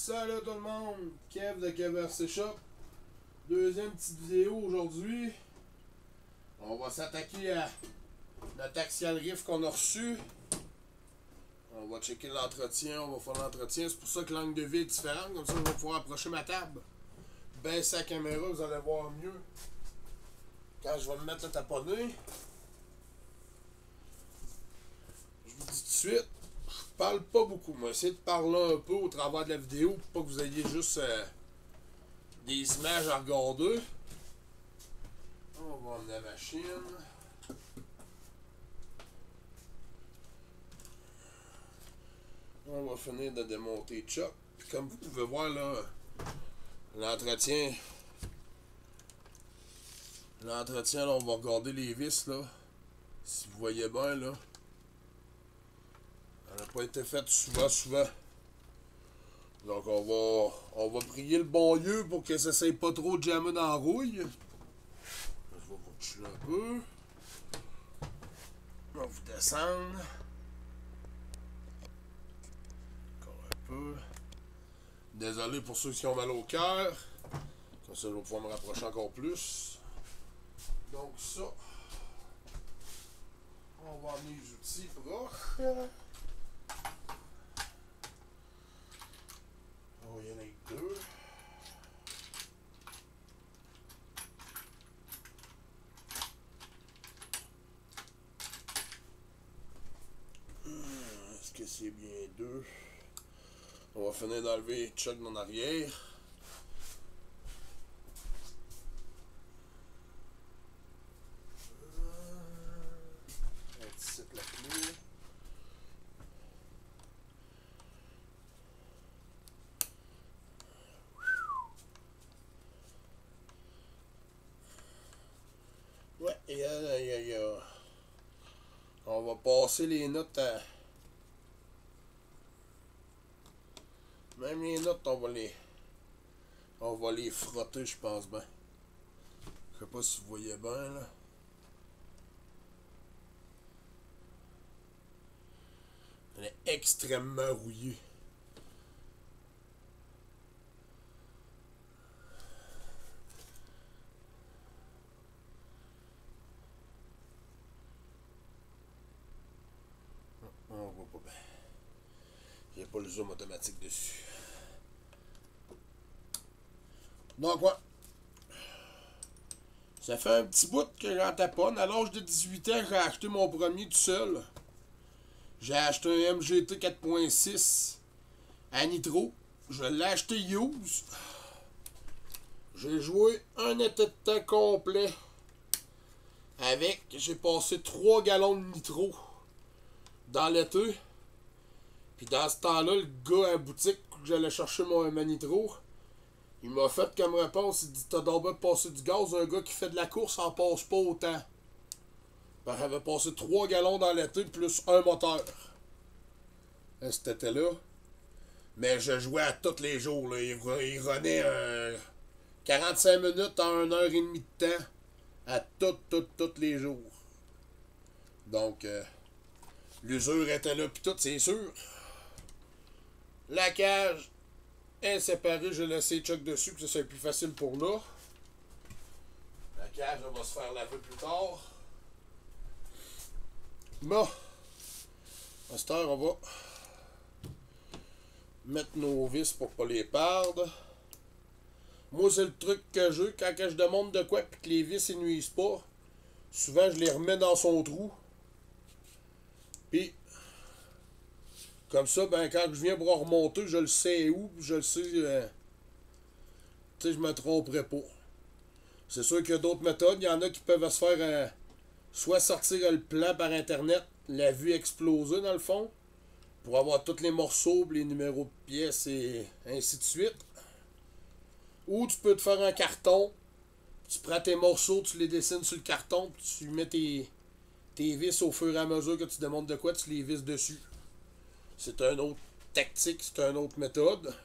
Salut tout le monde, Kev de KVRC Shop. Deuxième petite vidéo aujourd'hui. On va s'attaquer à notre Axial Rift qu'on a reçu. On va checker l'entretien, on va faire l'entretien. C'est pour ça que l'angle de vue est différent. Comme ça, je vais pouvoir approcher ma table. Baisser la caméra, vous allez voir mieux. Quand je vais me mettre à taponner. Je vous dis tout de suite, je parle pas beaucoup. Moi, essayez de parler un peu au travers de la vidéo pour pas que vous ayez juste des images à regarder. On va emmener la machine. On va finir de démonter Chuck. Puis comme vous pouvez voir là, l'entretien. L'entretien, là, on va regarder les vis là. Si vous voyez bien là. Elle n'a pas été faite souvent. Donc on va prier le bon Dieu pour que ça ne s'aille pas trop de jammer dans la rouille. Je vais vous reculer un peu. On va vous descendre. Encore un peu. Désolé pour ceux qui ont mal au cœur. Comme ça je vais pouvoir me rapprocher encore plus. Donc ça. On va amener les outils proches. Oh, il y en a que deux. Est-ce que c'est bien deux? On va finir d'enlever Chuck en arrière. Ici la clé. Ouais, on va passer les notes à... Même les notes, on va les frotter, je pense bien. Je sais pas si vous voyez bien, là. Elle est extrêmement rouillée. On voit pas bien. Il n'y a pas le zoom automatique dessus. Donc, ouais. Ça fait un petit bout que j'en taponne. À l'âge de 18 ans, j'ai acheté mon premier tout seul. J'ai acheté un MGT 4.6 à nitro. Je l'ai acheté use. J'ai joué un été de temps complet avec. J'ai passé 3 gallons de nitro dans l'été. Puis dans ce temps-là, le gars à la boutique où j'allais chercher mon nitro, il m'a fait comme réponse, il dit: t'as donc bien passé du gaz, un gars qui fait de la course en passe pas autant. Ben, j'avais passé 3 gallons dans l'été plus un moteur. Cet été-là. Mais je jouais à tous les jours. Là. Il renait 45 minutes en 1h30 de temps. À tous les jours. Donc, l'usure était là pis tout, c'est sûr. La cage est séparée, j'ai laissé Chuck dessus, que ça soit plus facile pour là. La cage, elle va se faire laver plus tard. Bon, à cette heure, on va mettre nos vis pour pas les perdre. Moi, c'est le truc que j'ai quand je demande de quoi et que les vis ne nuisent pas. Souvent, je les remets dans son trou. Puis, comme ça, ben, quand je viens pour remonter, je le sais où, je le sais. Tu sais, je me tromperai pas. C'est sûr qu'il y a d'autres méthodes. Il y en a qui peuvent se faire soit sortir le plan par internet, la vue exploser dans le fond, pour avoir tous les morceaux, les numéros de pièces et ainsi de suite. Ou tu peux te faire un carton. Tu prends tes morceaux, tu les dessines sur le carton, puis tu mets tes vis au fur et à mesure que tu demandes de quoi, tu les vis dessus. C'est une autre tactique, c'est une autre méthode.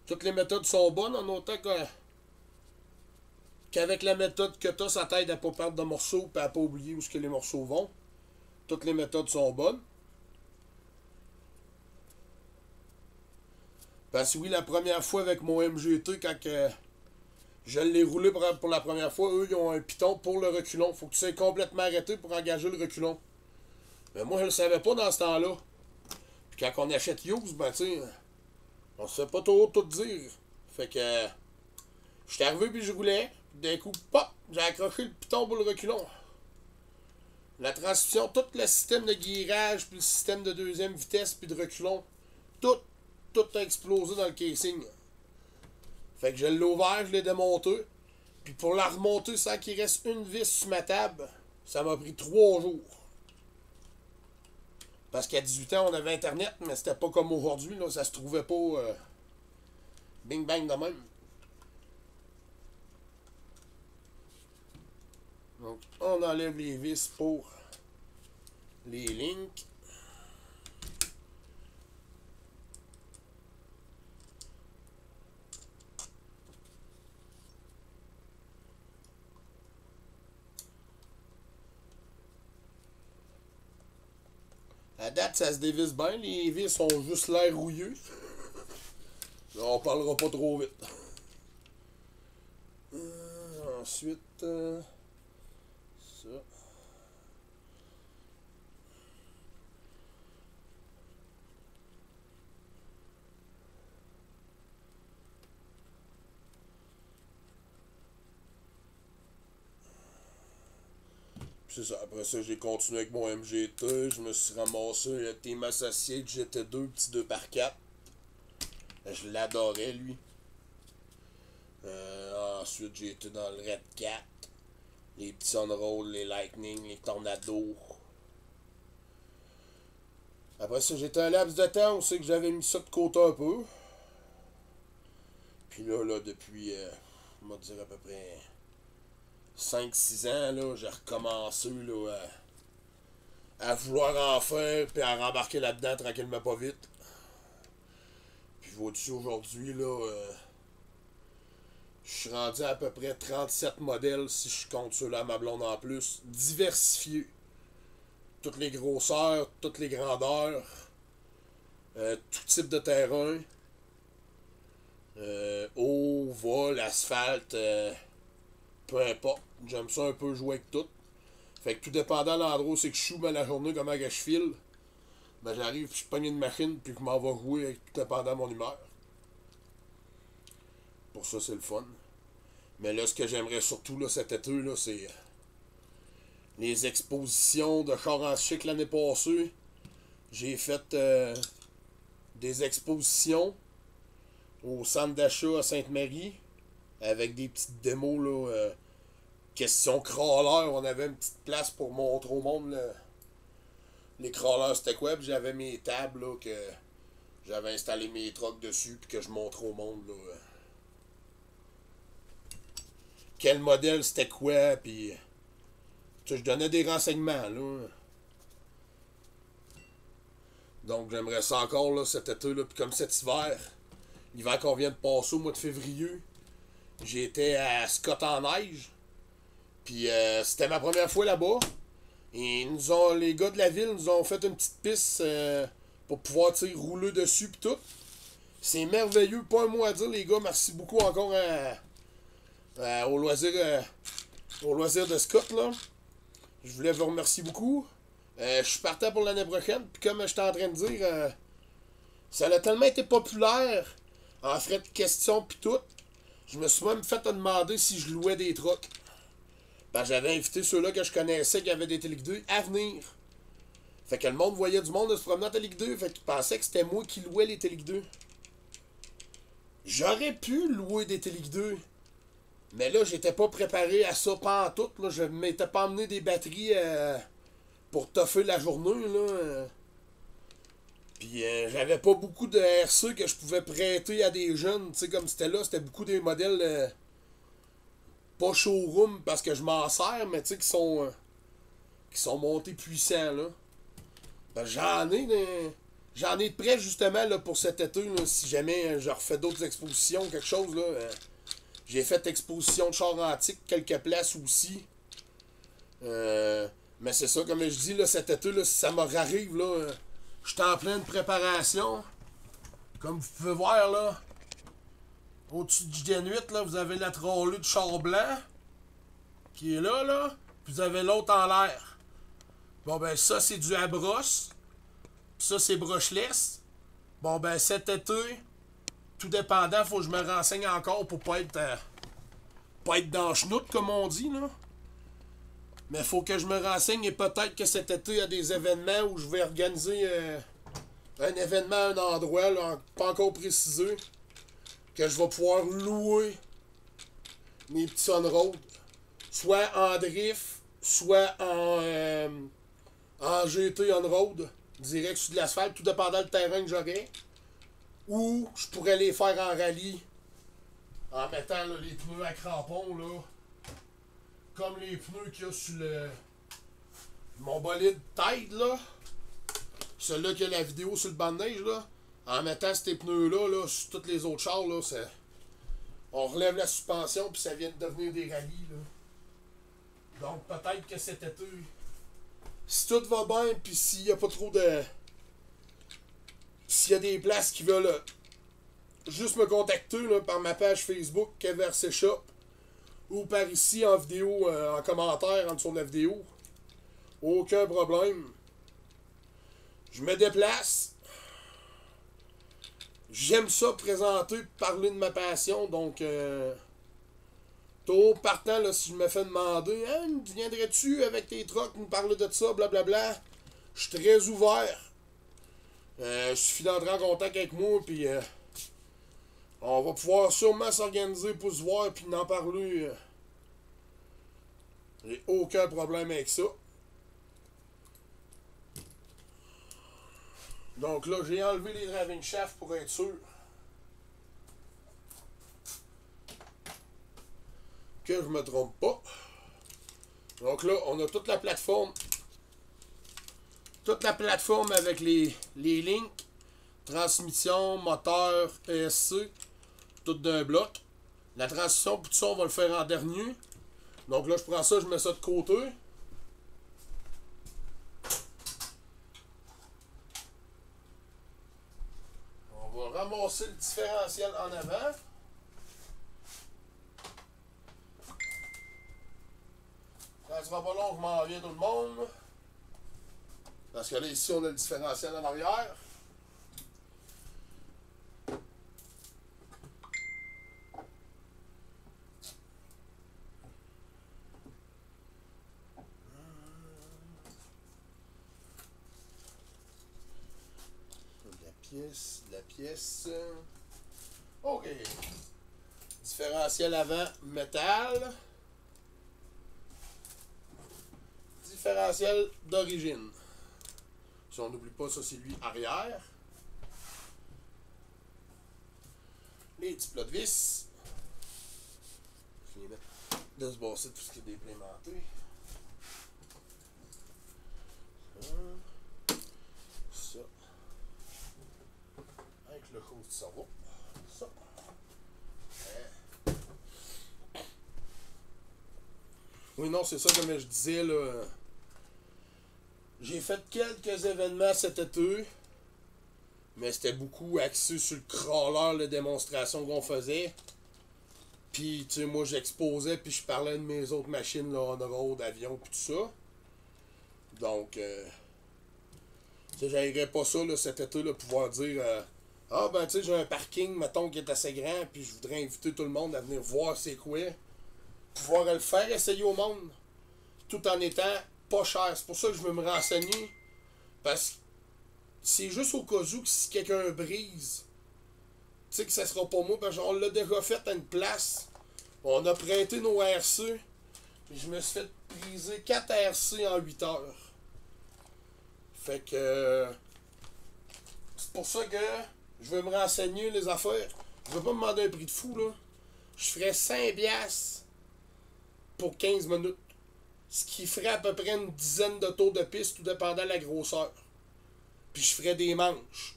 Toutes les méthodes sont bonnes en autant qu'avec la méthode que tu as, ça t'aide à ne pas perdre de morceaux et à ne pas oublier où les morceaux vont. Toutes les méthodes sont bonnes. Parce que oui, la première fois avec mon MGT, quand je l'ai roulé pour la première fois, eux, ils ont un piton pour le reculon. Faut que tu sois complètement arrêté pour engager le reculon. Mais moi, je le savais pas dans ce temps-là. Puis quand on achète Hughes, ben tu sais, on se fait pas trop tout dire. Fait que j'étais arrivé puis je roulais. D'un coup, pop, j'ai accroché le piton pour le reculon. La transmission, tout le système de guirage, puis le système de deuxième vitesse, puis de reculon, tout a explosé dans le casing. Fait que je l'ai ouvert, je l'ai démonté. Puis pour la remonter sans qu'il reste une vis sur ma table, ça m'a pris 3 jours. Parce qu'à 18 ans, on avait Internet, mais c'était pas comme aujourd'hui, là, ça se trouvait pas bing bang de même. Donc, on enlève les vis pour les links. À date, ça se dévisse bien. Les vis ont juste l'air rouilleux. Là, on parlera pas trop vite. Ensuite, ça. C'est ça. Après ça, j'ai continué avec mon MGT. Je me suis ramassé le Team Associate GT2, petit 2x4. Je l'adorais, lui. Ensuite, j'ai été dans le Red 4. Les petits Sunroll, les Lightning, les Tornado. Après ça, j'étais un laps de temps. On sait que j'avais mis ça de côté un peu. Puis là depuis, on va dire à peu près 5-6 ans, là, j'ai recommencé là, à vouloir en faire, puis à rembarquer là-dedans tranquillement pas vite. Puis vois-tu, aujourd'hui, là, je suis rendu à peu près 37 modèles, si je compte ceux-là à ma blonde en plus, diversifiés. Toutes les grosseurs, toutes les grandeurs, tout type de terrain, eau, vol, asphalte, peu importe. J'aime ça un peu jouer avec tout. Fait que tout dépendant de l'endroit où c'est que je suis, ben la journée, comment que je file, ben j'arrive, puis je pogne une machine, puis je m'en vais jouer avec tout dépendant de mon humeur. Pour ça, c'est le fun. Mais là, ce que j'aimerais surtout là, cet été, là, c'est les expositions de chars en chic l'année passée. J'ai fait des expositions au centre d'achat à Sainte-Marie avec des petites démos là, question crawler. On avait une petite place pour montrer au monde là, les crawlers c'était quoi. Puis j'avais mes tables là, que j'avais installé mes trucks dessus puis que je montrais au monde là, quel modèle c'était quoi. Puis je donnais des renseignements là. Donc j'aimerais ça encore là, cet été là, puis comme cet hiver, l'hiver qu'on vient de passer au mois de février, j'étais à Scott en neige. Puis c'était ma première fois là-bas. Et les gars de la ville nous ont fait une petite piste pour pouvoir rouler dessus pis tout. C'est merveilleux, pas un mot à dire les gars, merci beaucoup encore au loisir de Scott là. Je voulais vous remercier beaucoup. Je suis partant pour l'année prochaine, puis comme j'étais en train de dire, ça a tellement été populaire en frais de questions pis tout, je me suis même fait demander si je louais des trucks. Ben, j'avais invité ceux-là que je connaissais qui avaient des Telic 2 à venir. Fait que le monde voyait du monde se promener en Telic 2, fait qu'ils pensaient que c'était moi qui louais les Telic 2. J'aurais pu louer des Telic 2, mais là, j'étais pas préparé à ça pantoute, là. Je m'étais pas emmené des batteries pour toffer la journée, là. Puis j'avais pas beaucoup de RC que je pouvais prêter à des jeunes, tu sais, comme c'était là, c'était beaucoup des modèles pas showroom parce que je m'en sers, mais tu sais, qui sont montés puissants, là. Ben, j'en ai de prêt, justement, là, pour cet été, là, si jamais je refais d'autres expositions, quelque chose, là. J'ai fait exposition de chars antiques, quelques places aussi. Mais c'est ça, comme je dis, là, cet été, là, si ça me rarrive, là, je suis en pleine préparation. Comme vous pouvez voir, là, au-dessus du Gen8, là, vous avez la trolley de char blanc, qui est là, là, puis vous avez l'autre en l'air. Bon, ben, ça, c'est du à brosse. Puis ça, c'est brushless. Bon, ben, cet été, tout dépendant, faut que je me renseigne encore pour pas être dans le chenoute, comme on dit, là. Mais faut que je me renseigne et peut-être que cet été, il y a des événements où je vais organiser un événement à un endroit, là, pas encore précisé, que je vais pouvoir louer mes petits on-road, soit en drift, soit en GT on-road, direct sur de l'asphalte, tout dépendant du terrain que j'aurai. Ou je pourrais les faire en rallye, en mettant là, les pneus à crampons, là, comme les pneus qu'il y a sur mon bolide Tide, là. Celui-là qui a la vidéo sur le banc de neige, là. En mettant ces pneus-là, là, sur tous les autres chars, là, on relève la suspension, puis ça vient de devenir des rallyes, là. Donc, peut-être que cet été, si tout va bien, puis s'il n'y a pas trop de... S'il y a des places qui veulent juste me contacter, là, par ma page Facebook, Keverse Shop, ou par ici en vidéo, en commentaire en dessous de la vidéo. Aucun problème. Je me déplace. J'aime ça présenter, parler de ma passion. Donc, tôt partant, là, si je me fais demander, hein, viendrais-tu avec tes trucks nous parler de ça, blablabla. Je suis très ouvert. Il suffit d'entrer en contact avec moi, puis on va pouvoir sûrement s'organiser pour se voir, puis en parler. J'ai aucun problème avec ça. Donc là, j'ai enlevé les driving shafts pour être sûr que je me trompe pas. Donc là, on a toute la plateforme. Toute la plateforme avec les links. Transmission, moteur, ESC. Tout d'un bloc. La transition, tout ça, on va le faire en dernier. Donc là, je prends ça, je mets ça de côté. On va ramasser le différentiel en avant. Ça sera pas long, je m'en viens tout le monde. Parce que là, ici, on a le différentiel en arrière. La pièce. OK. Différentiel avant, métal. Différentiel d'origine. Si on n'oublie pas, ça c'est lui arrière. Les petits plots de vis. Je vais mettre de se bosser tout ce qui est déplémenté. Ça. Avec le haut du cerveau. Ça. Oui, non, c'est ça, comme je disais, là. J'ai fait quelques événements cet été, mais c'était beaucoup axé sur le crawler, les démonstrations qu'on faisait. Puis, tu sais, moi, j'exposais, puis je parlais de mes autres machines, là, on-road, avions, puis tout ça. Donc, tu sais, j'aimerais pas ça, là, cet été, là, pouvoir dire, ah, ben, tu sais, j'ai un parking, mettons, qui est assez grand, puis je voudrais inviter tout le monde à venir voir c'est quoi. Pouvoir le faire essayer au monde, tout en étant pas cher. C'est pour ça que je veux me renseigner. Parce que c'est juste au cas où que si quelqu'un brise, tu sais que ça sera pas moi. Parce qu'on l'a déjà fait à une place. On a prêté nos RC. Puis je me suis fait briser 4 RC en 8 heures. Fait que c'est pour ça que je veux me renseigner les affaires. Je veux pas me demander un prix de fou, là. Je ferais 5 piastres pour 15 minutes. Ce qui ferait à peu près une dizaine de tours de piste, tout dépendant de la grosseur. Puis je ferais des manches.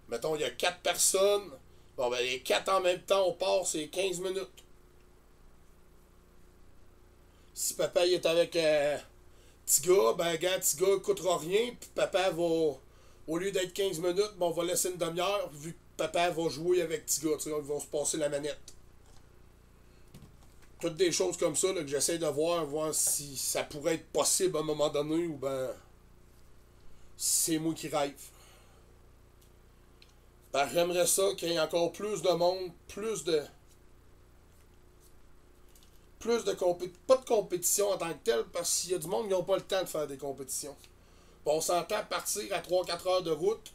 Mettons, il y a 4 personnes. Bon, ben les 4 en même temps, on part, c'est 15 minutes. Si papa il est avec petit gars, ben gars, petit gars, il coûtera rien. Puis papa Au lieu d'être 15 minutes, ben, on va laisser une demi-heure, vu que papa va jouer avec petit gars, ils vont se passer la manette. Toutes des choses comme ça là, que j'essaie de voir si ça pourrait être possible à un moment donné ou ben c'est moi qui rêve. Ben, j'aimerais ça qu'il y ait encore plus de monde, pas de compétition en tant que telle, parce qu'il y a du monde qui n'ont pas le temps de faire des compétitions. Bon, on s'entend partir à 3-4 heures de route.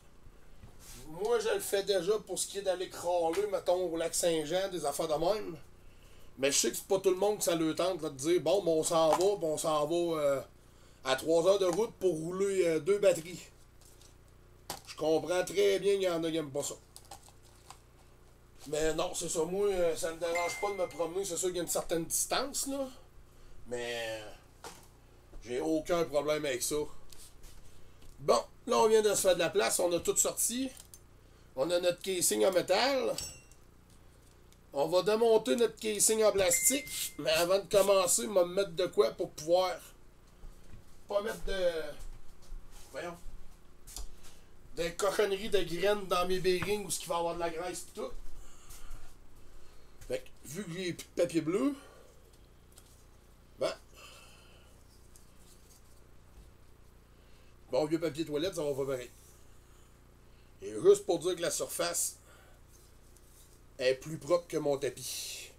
Moi, je le fais déjà pour ce qui est d'aller crawler, mettons, au lac Saint-Jean, des affaires de même. Mais je sais que c'est pas tout le monde que ça le tente là, de dire bon, ben, on s'en va, puis on s'en va à 3 heures de route pour rouler 2 batteries. Je comprends très bien qu'il y en a qui n'aiment pas ça. Mais non, c'est ça. Moi, ça me dérange pas de me promener. C'est sûr qu'il y a une certaine distance, là. Mais j'ai aucun problème avec ça. Bon, là, on vient de se faire de la place. On a tout sorti. On a notre casing en métal. On va démonter notre casing en plastique. Mais avant de commencer, on va me mettre de quoi pour pouvoir pas mettre de... Voyons. Des cochonneries de graines dans mes bearings où il va y avoir de la graisse et tout. Fait que, vu que j'ai plus de papier bleu, ben, bon vieux papier toilette, ça va pas pareil. Et juste pour dire que la surface est plus propre que mon tapis.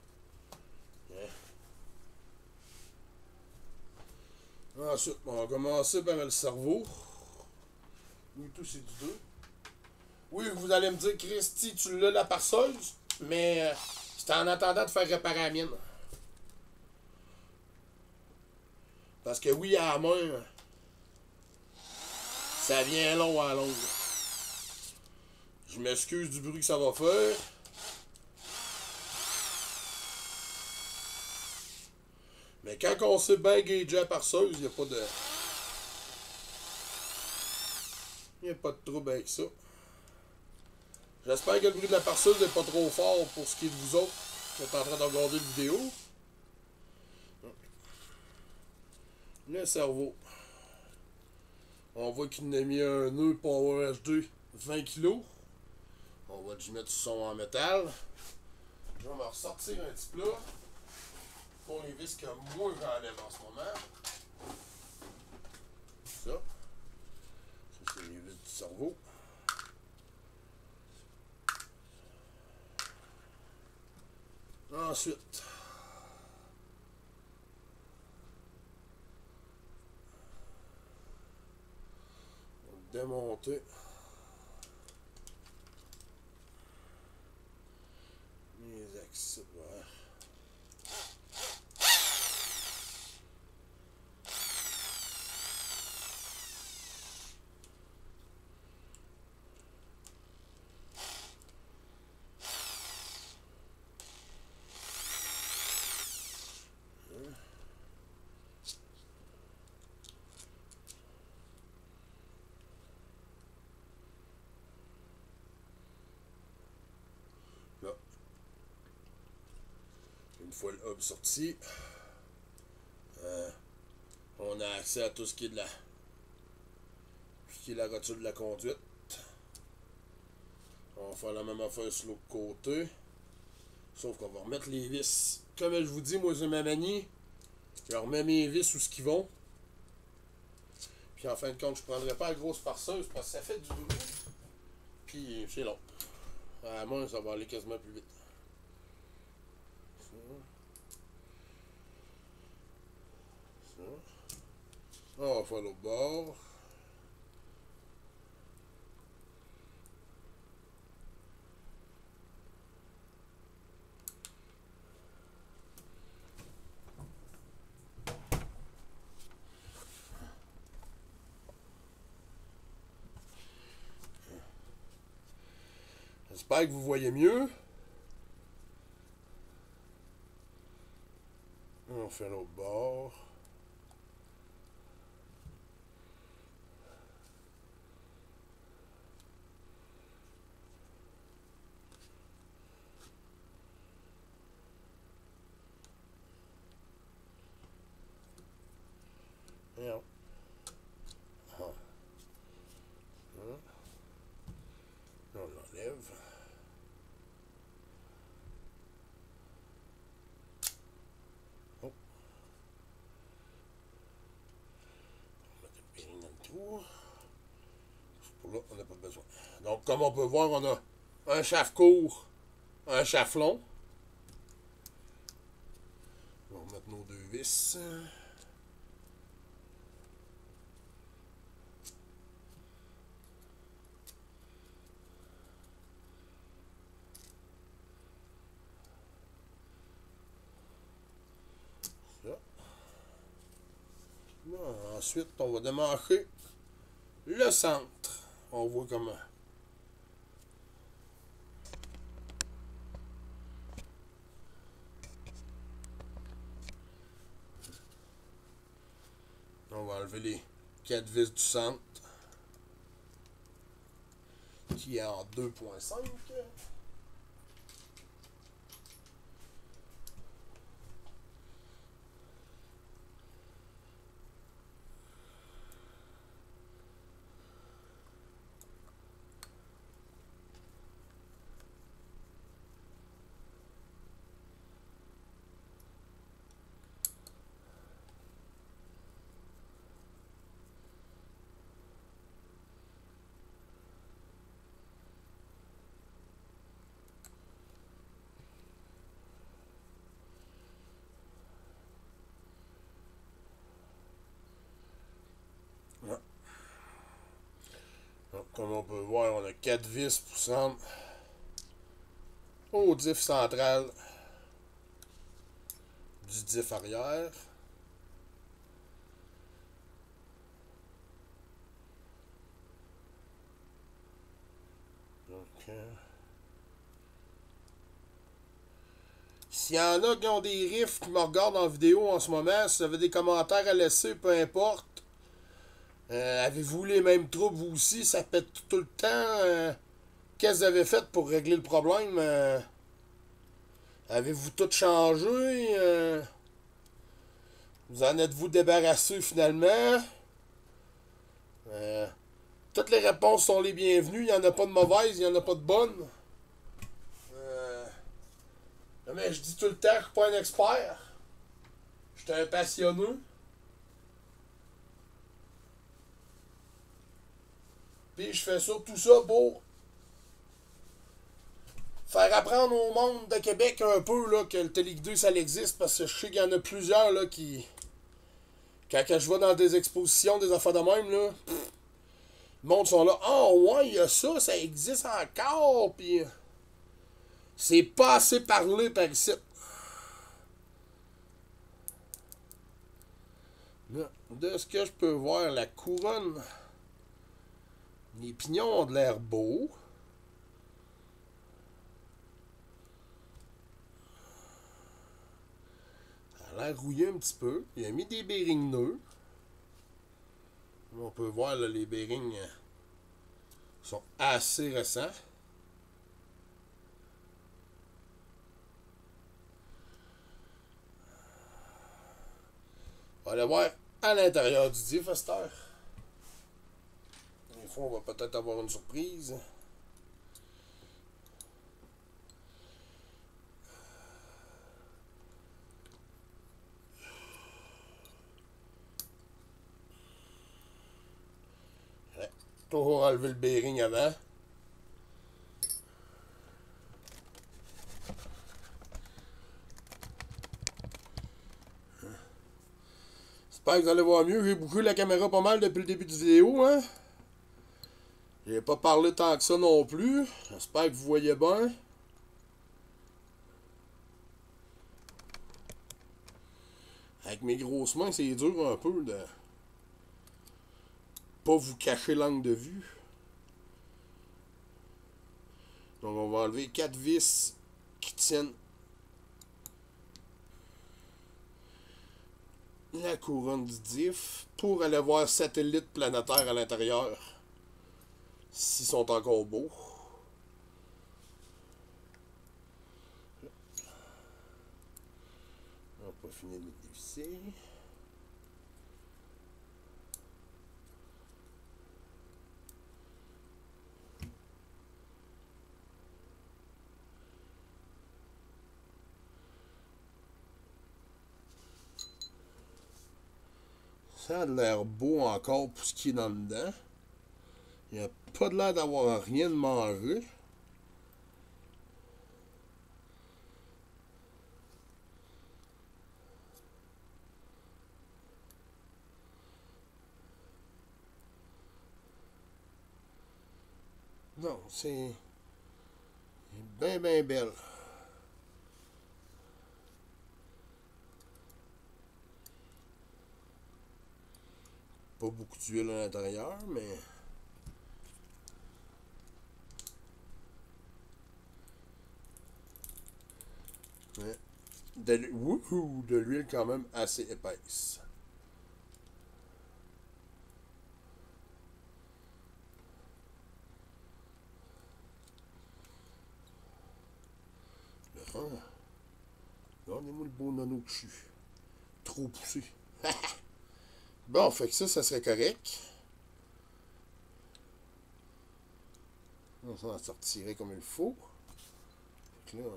Ensuite, on va commencer par le cerveau. Oui, tout c'est du 2. Oui, vous allez me dire, Christy, tu l'as la parseuse, mais c'était en attendant de faire réparer la mienne. Parce que oui, à la main, ça vient long à longue. Je m'excuse du bruit que ça va faire. Mais quand on sait bien gager la parseuse, il n'y a pas de... Il n'y a pas de trouble avec ça. J'espère que le bruit de la parseuse n'est pas trop fort pour ce qui est de vous autres qui êtes en train de regarder la vidéo. Le cerveau. On voit qu'il a mis un nœud Power HD 20 kg. On va lui mettre son en métal. Je vais me ressortir un petit plat pour les vis que moi j'enlève en ce moment. Ça. Ça, c'est les vis du cerveau. Ensuite, on va démonter les axes. Ouais. Là. Une fois le hub sorti, on a accès à tout ce qui est de la rotule de la conduite. On va faire la même affaire sur l'autre côté. Sauf qu'on va remettre les vis. Comme je vous dis, moi j'ai ma manie. Je remets mes vis où ce qu'ils vont. Puis en fin de compte, je prendrai pas la grosse parseuse parce que ça fait du bruit. Puis c'est long. À la main, ça va aller quasiment plus vite. Ça. Ça. On va faire l'autre bord. J'espère que vous voyez mieux. On fait l'autre bord. Et on... Ah. on n'a pas besoin. Donc, comme on peut voir, on a un chaft court, un chaft long. On va remettre nos deux vis. Là, ensuite, on va démarrer le centre. On voit comment. On va enlever les 4 vis du centre. Qui est en 2.5. Donc, comme on peut voir, on a 4 vis pour centre au diff central du diff arrière. Donc, s'il y en a qui ont des riffs qui me regardent en vidéo en ce moment, si vous avez des commentaires à laisser, peu importe. Avez-vous les mêmes troubles vous aussi? Ça pète tout le temps. Qu'est-ce que vous avez fait pour régler le problème? Avez-vous tout changé? Vous en êtes-vous débarrassé finalement? Toutes les réponses sont les bienvenues. Il n'y en a pas de mauvaises, il n'y en a pas de bonnes. Mais je dis tout le temps que je ne suis pas un expert. Je suis un passionné. Puis je fais surtout ça pour faire apprendre au monde de Québec un peu là, que le Télé 2 ça existe, parce que je sais qu'il y en a plusieurs là, qui. Quand je vais dans des expositions, des affaires de même, là, le monde sont là. Ah oh, ouais, il y a ça, ça existe encore. Puis c'est pas assez parlé par ici. Là, de ce que je peux voir, la couronne. Les pignons ont de l'air beaux. Ça a l'air rouillé un petit peu. Il a mis des bearings nœuds. On peut voir là, les bearings sont assez récents. On va aller voir à l'intérieur du diff à cette heure. Des fois, on va peut-être avoir une surprise. Ouais. Toujours enlever le bearing avant. J'espère que vous allez voir mieux. J'ai bougé la caméra pas mal depuis le début de la vidéo, hein. J'ai pas parlé tant que ça non plus. J'espère que vous voyez bien. Avec mes grosses mains, c'est dur un peu de pas vous cacher l'angle de vue. Donc on va enlever 4 vis qui tiennent la couronne du diff pour aller voir satellites planétaires à l'intérieur. S'ils sont encore beaux. On va finir de dévisser. Ça a l'air beau encore pour ce qui est dans le dedans. Il n'y a pas de l'air d'avoir rien de mangé. Non, c'est bien, bien belle. Pas beaucoup d'huile à l'intérieur, mais... Ouais. De l'huile quand même assez épaisse. Regardez-moi le beau nono que je suis. Trop poussé. Bon, fait que ça serait correct. Ça sortirait comme il faut. Fait que là...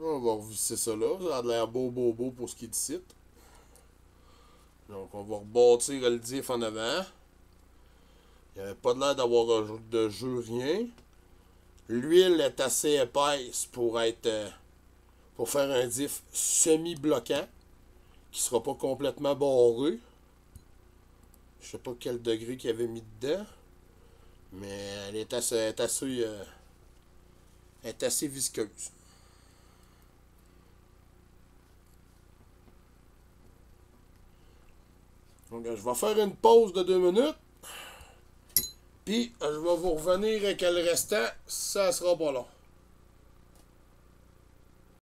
On va revisser ça là. Ça a l'air beau pour ce qui est de site. Donc, on va rebâtir le diff en avant. Il n'y avait pas de l'air d'avoir de jeu, rien. L'huile est assez épaisse pour être... pour faire un diff semi-bloquant. Qui sera pas complètement barré. Je sais pas quel degré qu'il avait mis dedans. Mais elle est assez visqueuse. Donc, je vais faire une pause de 2 minutes. Puis, je vais vous revenir avec le restant. Ça sera pas long.